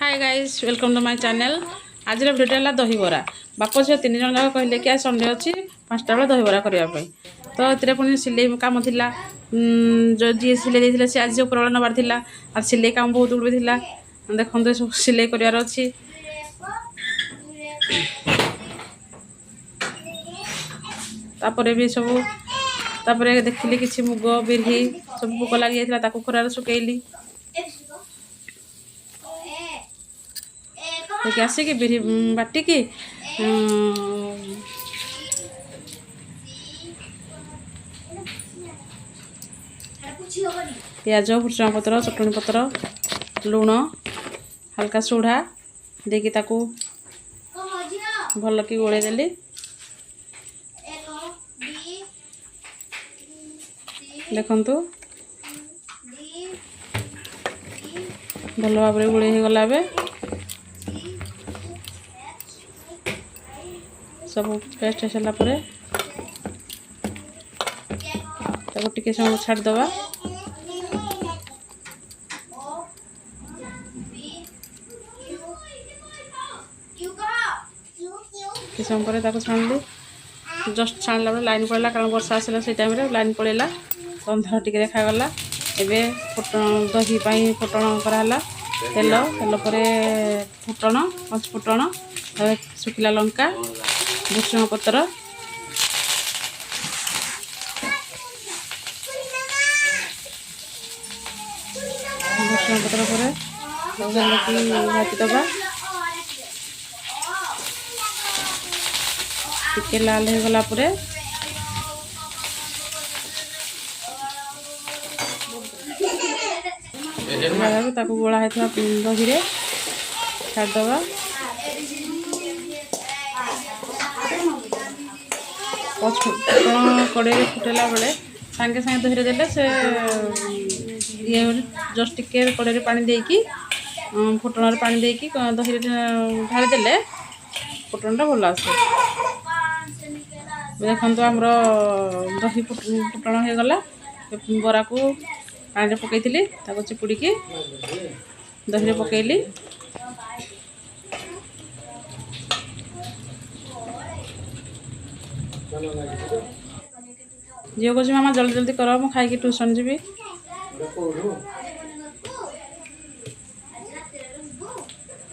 Hi guys welcome to my channel. आज video है दहीबरा। बाप झील तीन जन जाक कहले कि आज संडे अच्छी 5टा बेले दहीबरा करने तो ये पुणी सिलाई कम थी जो जी सिलाई देते सी आज उपरबा नबार था आज सिलाई कम बहुत गुड़े था देखते सब सिलाई करार अच्छी तापर भी सब तापर देखिली कि मुग बिरही सब पोक लगी जाता खरार सुखेली आसिक बिरी बाटिकी पियाज भुसुंगा पत्र चटनी पत्र लुण हल्का सोढ़ा देकी ताकू भल कि गोले देली देखंतु भल भाव गोले हो गला बे सब पेस्ट हो सारा पर टिके समय छाड़दवा कि समय पर छाणली जस्ट छाणला बेले लाइन पड़ेगा कारण वर्षा आसला से टाइम लाइन पड़ेगा अंधार टिके देखागला एवं दही फुटण कराला तेल तेल पर फुटण पचफुटण सुखिला लंका भुसुंगा पत्र भुसुंगा पत्र पर भाजीदबा टिके लाल हो गला गोला दही छाड़दबा कड़े फुटेला बेले सांगे सांगे दही देले से ये जस्ट टिके कड़े पानी देकी फुटण पानी देकी दही ढाली देले फुटणटा भल आसे देखो आमर दही फुटण हो गला बरा को पानी पकई चिपुड़ी दही पकईली झील कह मामा जल्दी जल्दी कर मु खाई ट्यूशन जी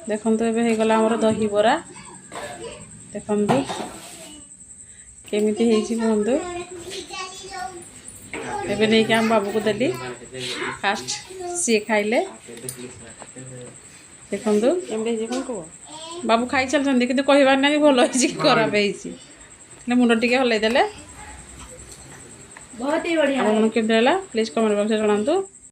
देखो ये होगला आमर दही बरा देखु केमी कहतु एवं नहीं आम बाबू को देली फास्ट सी खाइले देखु बाबू खाई चलते कि कहबार ना भल खराब मुंड टिके हल्ई देले बहुत ही बढ़िया। आपको केमती प्लीज कमेंट बॉक्स में जनातु।